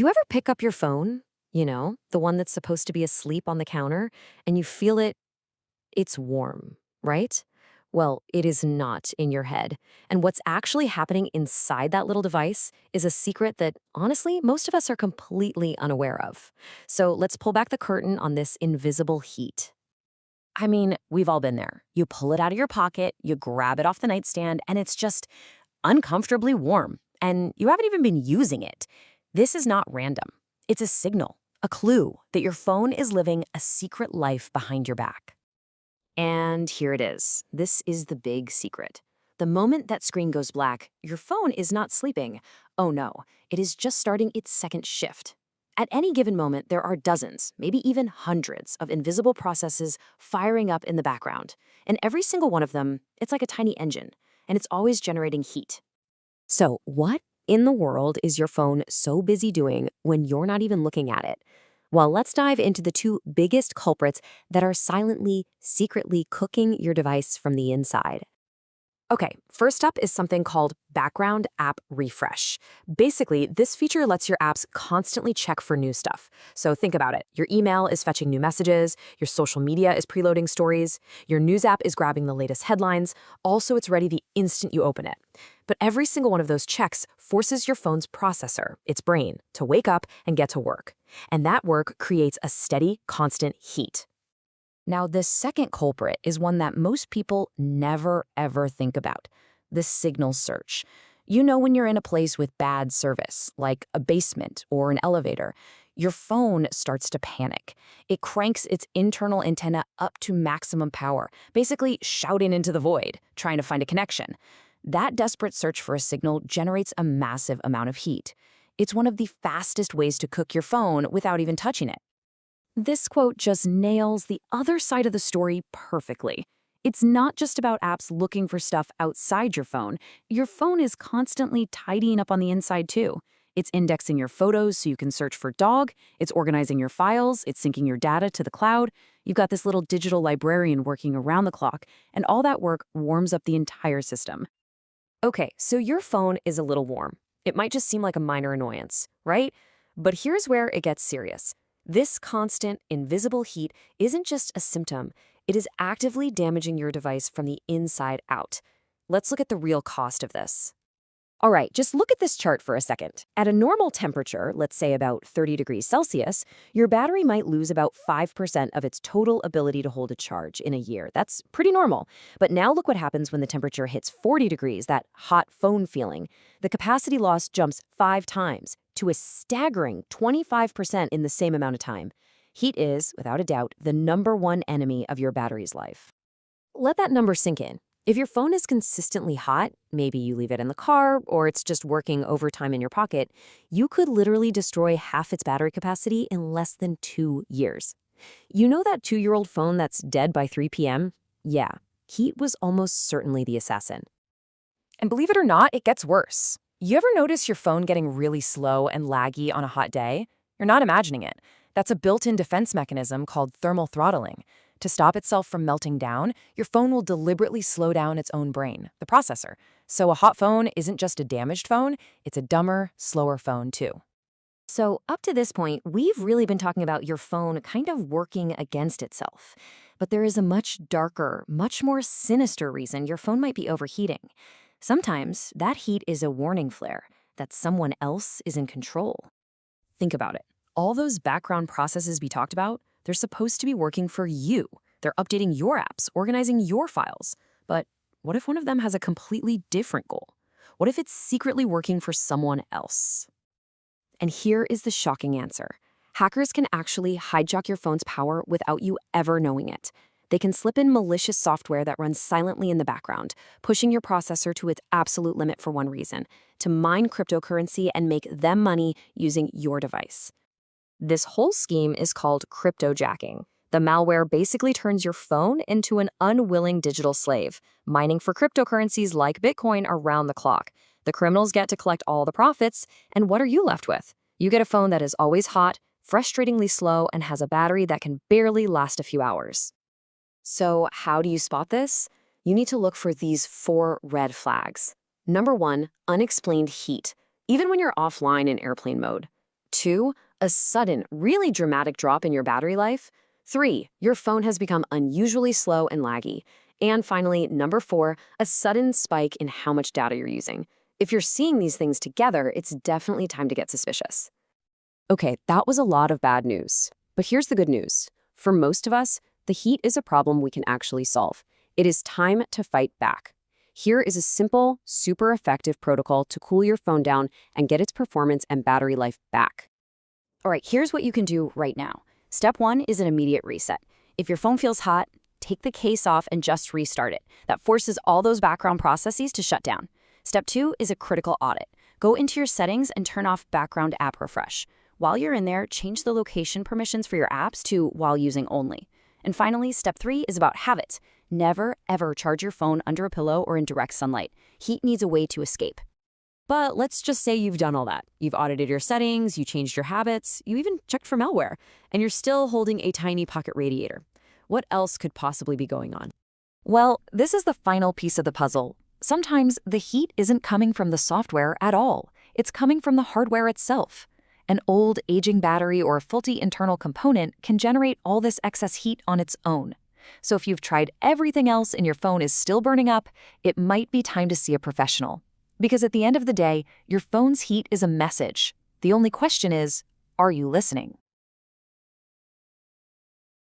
You ever pick up your phone, the one that's supposed to be asleep on the counter, and you feel it's warm, right? Well, it is not in your head. And what's actually happening inside that little device is a secret that, honestly, most of us are completely unaware of. So let's pull back the curtain on this invisible heat. I mean, we've all been there. You pull it out of your pocket, you grab it off the nightstand, and it's just uncomfortably warm. And you haven't even been using it. This is not random. It's a signal, a clue that your phone is living a secret life behind your back. And here it is. This is the big secret. The moment that screen goes black, your phone is not sleeping. Oh no, it is just starting its second shift. At any given moment, there are dozens, maybe even hundreds of invisible processes firing up in the background. And every single one of them, it's like a tiny engine, and it's always generating heat. So, what in the world is your phone so busy doing when you're not even looking at it? Well, let's dive into the two biggest culprits that are silently, secretly cooking your device from the inside. Okay, first up is something called Background App Refresh. Basically, this feature lets your apps constantly check for new stuff. So think about it. Your email is fetching new messages, your social media is preloading stories, your news app is grabbing the latest headlines. Also, it's ready the instant you open it. But every single one of those checks forces your phone's processor, its brain, to wake up and get to work. And that work creates a steady, constant heat. Now, this second culprit is one that most people never, ever think about: the signal search. You know, when you're in a place with bad service, like a basement or an elevator, your phone starts to panic. It cranks its internal antenna up to maximum power, basically shouting into the void, trying to find a connection. That desperate search for a signal generates a massive amount of heat. It's one of the fastest ways to cook your phone without even touching it. This quote just nails the other side of the story perfectly. It's not just about apps looking for stuff outside your phone. Your phone is constantly tidying up on the inside too. It's indexing your photos so you can search for dog, it's organizing your files, it's syncing your data to the cloud. You've got this little digital librarian working around the clock, and all that work warms up the entire system. Okay, so your phone is a little warm. It might just seem like a minor annoyance, right? But here's where it gets serious. This constant, invisible heat isn't just a symptom. It is actively damaging your device from the inside out. Let's look at the real cost of this. All right, just look at this chart for a second. At a normal temperature, let's say about 30 degrees Celsius, your battery might lose about 5% of its total ability to hold a charge in a year. That's pretty normal. But now look what happens when the temperature hits 40 degrees, that hot phone feeling. The capacity loss jumps 5 times to a staggering 25% in the same amount of time. Heat is, without a doubt, the #1 enemy of your battery's life. Let that number sink in. If your phone is consistently hot, maybe you leave it in the car or it's just working overtime in your pocket, you could literally destroy half its battery capacity in less than 2 years. You know that 2-year-old phone that's dead by 3 p.m.? Yeah, heat was almost certainly the assassin. And believe it or not, it gets worse. You ever notice your phone getting really slow and laggy on a hot day? You're not imagining it. That's a built-in defense mechanism called thermal throttling. To stop itself from melting down, your phone will deliberately slow down its own brain, the processor. So a hot phone isn't just a damaged phone, it's a dumber, slower phone too. So, up to this point, we've really been talking about your phone kind of working against itself. But there is a much darker, much more sinister reason your phone might be overheating. Sometimes that heat is a warning flare that someone else is in control. Think about it. All those background processes we talked about, they're supposed to be working for you. They're updating your apps, organizing your files. But what if one of them has a completely different goal? What if it's secretly working for someone else? And here is the shocking answer. Hackers can actually hijack your phone's power without you ever knowing it. They can slip in malicious software that runs silently in the background, pushing your processor to its absolute limit for one reason: to mine cryptocurrency and make them money using your device. This whole scheme is called cryptojacking. The malware basically turns your phone into an unwilling digital slave, mining for cryptocurrencies like Bitcoin around the clock. The criminals get to collect all the profits, and what are you left with? You get a phone that is always hot, frustratingly slow, and has a battery that can barely last a few hours. So how do you spot this? You need to look for these 4 red flags. Number 1, unexplained heat, even when you're offline in airplane mode. 2, a sudden, really dramatic drop in your battery life. 3, your phone has become unusually slow and laggy. And finally, number 4, a sudden spike in how much data you're using. If you're seeing these things together, it's definitely time to get suspicious. Okay, that was a lot of bad news. But here's the good news. For most of us, the heat is a problem we can actually solve. It is time to fight back. Here is a simple, super effective protocol to cool your phone down and get its performance and battery life back. All right, here's what you can do right now. Step 1 is an immediate reset. If your phone feels hot, take the case off and just restart it. That forces all those background processes to shut down. Step 2 is a critical audit. Go into your settings and turn off background app refresh. While you're in there, change the location permissions for your apps to while using only. And finally, step 3 is about habits. Never, ever charge your phone under a pillow or in direct sunlight. Heat needs a way to escape. But let's just say you've done all that. You've audited your settings, you changed your habits, you even checked for malware, and you're still holding a tiny pocket radiator. What else could possibly be going on? Well, this is the final piece of the puzzle. Sometimes the heat isn't coming from the software at all. It's coming from the hardware itself. An old, aging battery or a faulty internal component can generate all this excess heat on its own. So if you've tried everything else and your phone is still burning up, it might be time to see a professional. Because at the end of the day, your phone's heat is a message. The only question is, are you listening?